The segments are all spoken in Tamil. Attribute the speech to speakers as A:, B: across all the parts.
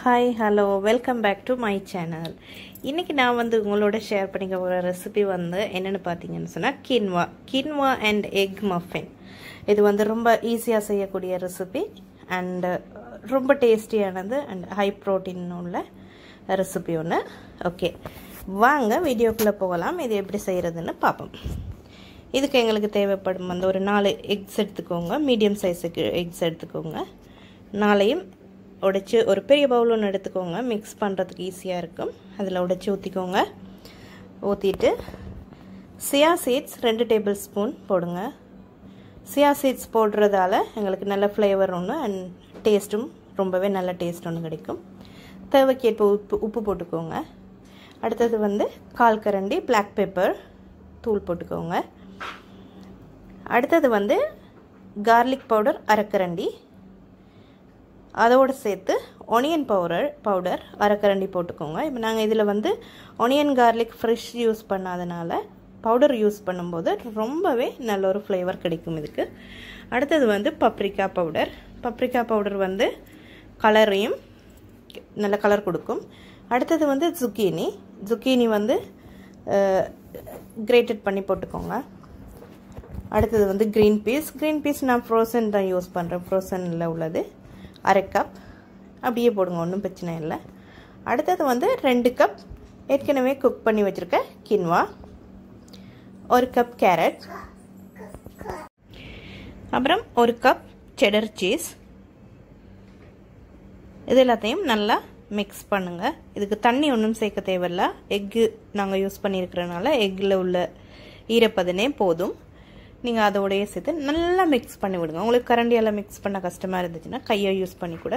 A: Hi, hello, welcome back to my channel. இன்னைக்கு நான் வந்து உங்களோட ஷேர் பண்ணிக்க ஒரு ரெசிபி வந்து என்னன்னு பாத்தீங்கன்னு சொன்னா quinoa and egg muffin. இது வந்து ரொம்ப ஈஸியா செய்யக்கூடிய ரெசிபி and ரொம்ப டேஸ்டியானது and high protein உள்ள ரெசிபி ஒன்னு. ஓகே. வாங்க வீடியோக்குள்ள போகலாம். இது எப்படி செய்யறதுன்னு பாப்போம். இதுக்கு எங்களுக்கு தேவைப்படும் வந்து ஒரு 4 எக்ஸ் எடுத்துக்கோங்க. மீடியம் சைஸ்க்கு எக்ஸ் எடுத்துக்கோங்க. 4ஐயும் உடைச்சு ஒரு பெரிய பவுல் ஒன்று எடுத்துக்கோங்க. மிக்ஸ் பண்ணுறதுக்கு ஈஸியாக இருக்கும். அதில் உடைச்சி ஊற்றிக்கோங்க. ஊற்றிட்டு சியா சீட்ஸ் 2 டேபிள் ஸ்பூன் போடுங்க. சியா சீட்ஸ் போடுறதால எங்களுக்கு நல்ல ஃப்ளேவர் ஒன்று அண்ட் டேஸ்ட்டும் ரொம்பவே நல்ல டேஸ்ட் ஒன்று கிடைக்கும். தேவைக்கேற்ப உப்பு போட்டுக்கோங்க. அடுத்தது வந்து 1/4 கரண்டி பிளாக் பெப்பர் தூள் போட்டுக்கோங்க. அடுத்தது வந்து கார்லிக் பவுடர் 1/2 கரண்டி, அதோடு சேர்த்து ஒனியன் பவுடர் 1/2 கரண்டி போட்டுக்கோங்க. இப்போ நாங்கள் இதில் வந்து ஒனியன் கார்லிக் ஃப்ரெஷ் யூஸ் பண்ணாதனால பவுடர் யூஸ் பண்ணும்போது ரொம்பவே நல்ல ஒரு ஃப்ளேவர் கிடைக்கும் இதுக்கு. அடுத்தது வந்து பப்ரிக்கா பவுடர் வந்து கலரையும் நல்ல கலர் கொடுக்கும். அடுத்தது வந்து zucchini வந்து கிரேட்டட் பண்ணி போட்டுக்கோங்க. அடுத்தது வந்து green peas நான் ஃப்ரோசன் தான் யூஸ் பண்ணுறேன். ஃப்ரோசனில் உள்ளது 1/2 கப் அப்படியே போடுங்க, ஒன்றும் பிரச்சனை இல்லை. அடுத்தது வந்து 2 கப் ஏற்கனவே குக் பண்ணி வச்சுருக்க கின்வா, 1 கப் கேரட், அப்புறம் 1 கப் செடர் சீஸ். இது எல்லாத்தையும் நல்லா மிக்ஸ் பண்ணுங்கள். இதுக்கு தண்ணி ஒன்றும் சேர்க்க தேவையில்லை. எக்கு நாங்கள் யூஸ் பண்ணியிருக்கிறனால எக்கில் உள்ள ஈரப்பதனே போதும். நீங்கள் அதோடையே சேர்த்து நல்லா மிக்ஸ் பண்ணி விடுங்க. உங்களுக்கு கரண்டியால் மிக்ஸ் பண்ண கஷ்டமாக இருந்துச்சுன்னா கையை யூஸ் பண்ணி கூட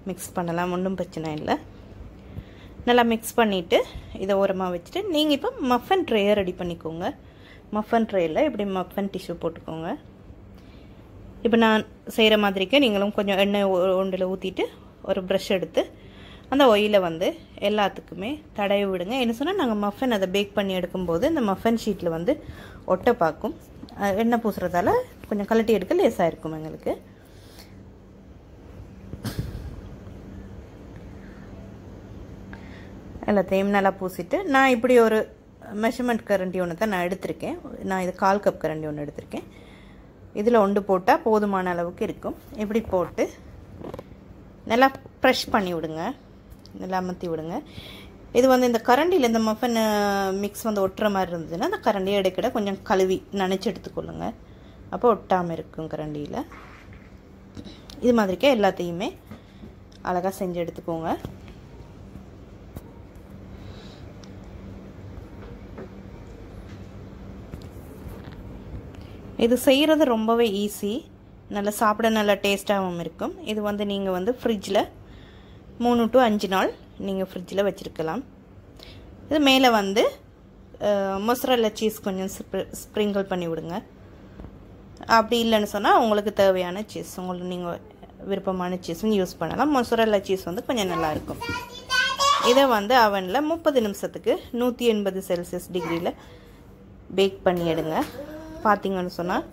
A: மிக்ஸ் பண்ணலாம், ஒன்றும் பிரச்சனை இல்லை. நல்லா மிக்ஸ் பண்ணிவிட்டு இதை ஓரமாக வச்சுட்டு நீங்கள் இப்போ மஃபன் ட்ரேயை ரெடி பண்ணிக்கோங்க. மஃபன் ட்ரேயில் இப்படி மஃபன் டிஷ்யூ போட்டுக்கோங்க. இப்போ நான் செய்கிற மாதிரிக்கு நீங்களும் கொஞ்சம் எண்ணெய் ஒன்றில் ஊற்றிட்டு ஒரு ப்ரஷ் எடுத்து அந்த ஆயிலை வந்து எல்லாத்துக்குமே தடவி விடுங்க. என்ன சொன்னால் நாங்கள் மஃபன் அதை பேக் பண்ணி எடுக்கும்போது இந்த மஃபன் ஷீட்டில் வந்து ஒட்டை பார்க்கும். எண்ணெய் பூசுறதால கொஞ்சம் கலட்டி எடுக்க லேசாக இருக்கும் எங்களுக்கு. எல்லாத்தையும் நல்லா பூசிட்டு நான் இப்படி ஒரு மெஷர்மெண்ட் கரண்டி ஒன்று தான் நான் எடுத்திருக்கேன். நான் இது 1/4 கப் கரண்டி ஒன்று எடுத்திருக்கேன். இதில் ஒன்று போட்டால் போதுமான அளவுக்கு இருக்கும். இப்படி போட்டு நல்லா ப்ரெஷ் பண்ணி விடுங்க, நல்லா அமர்த்தி விடுங்க. இது வந்து இந்த கரண்டியில் இந்த மஃபன் மிக்ஸ் வந்து ஒட்டுற மாதிரி இருந்ததுன்னா அந்த கரண்டியை இடைக்கிட கொஞ்சம் கழுவி நனைச்சி எடுத்துக்கொள்ளுங்க. அப்போ ஒட்டாமல் இருக்கும் கரண்டியில். இது மாதிரிக்கே எல்லாத்தையுமே அழகாக செஞ்சு எடுத்துக்கோங்க. இது செய்கிறது ரொம்பவே ஈஸி, நல்லா சாப்பிட நல்லா டேஸ்ட்டாகவும் இருக்கும். இது வந்து நீங்கள் வந்து ஃப்ரிட்ஜில் 3 to 5 நாள் நீங்கள் ஃப்ரிட்ஜில் வச்சுருக்கலாம். இது மேலே வந்து மொசரல்லா சீஸ் கொஞ்சம் ஸ்ப்ரிங்கிள் பண்ணி விடுங்க. அப்படி இல்லைன்னு சொன்னால் உங்களுக்கு தேவையான சீஸ், உங்களுக்கு நீங்கள் விருப்பமான சீஸும் யூஸ் பண்ணலாம். மொசரல்லா சீஸ் வந்து கொஞ்சம் நல்லாயிருக்கும். இதை வந்து அவனில் 30 நிமிஷத்துக்கு 180 செல்சியஸ் டிகிரியில் பேக் பண்ணி எடுங்க. பார்த்தீங்கன்னு சொன்னால்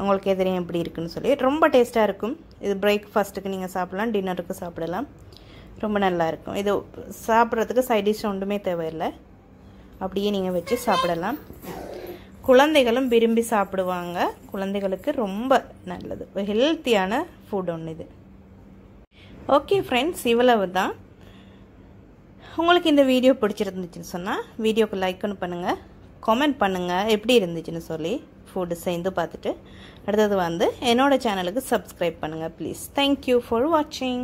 A: உங்களுக்கு எதிரையும் எப்படி இருக்குன்னு சொல்லி ரொம்ப டேஸ்ட்டாக இருக்கும். இது பிரேக்ஃபாஸ்ட்டுக்கு நீங்கள் சாப்பிடலாம், டின்னருக்கு சாப்பிடலாம், ரொம்ப நல்லா இருக்கும். இது சாப்பிட்றதுக்கு சைட் டிஷ் ஒன்றுமே தேவையில்லை, அப்படியே நீங்கள் வச்சு சாப்பிடலாம். குழந்தைகளும் விரும்பி சாப்பிடுவாங்க. குழந்தைகளுக்கு ரொம்ப நல்லது, ஹெல்த்தியான ஃபுட் ஒன்று இது. ஓகே ஃப்ரெண்ட்ஸ், இவ்வளவு தான். உங்களுக்கு இந்த வீடியோ பிடிச்சிருந்துச்சுன்னு சொன்னால் வீடியோக்கு லைக் ஒன்று பண்ணுங்கள், கமெண்ட் பண்ணுங்கள் எப்படி இருந்துச்சுன்னு சொல்லி ஃபுட்டு செய்து பார்த்துட்டு. அடுத்தது வந்து என்னோட சேனலுக்கு சப்ஸ்கிரைப் பண்ணுங்கள் ப்ளீஸ். தேங்க்யூ ஃபார் வாட்சிங்.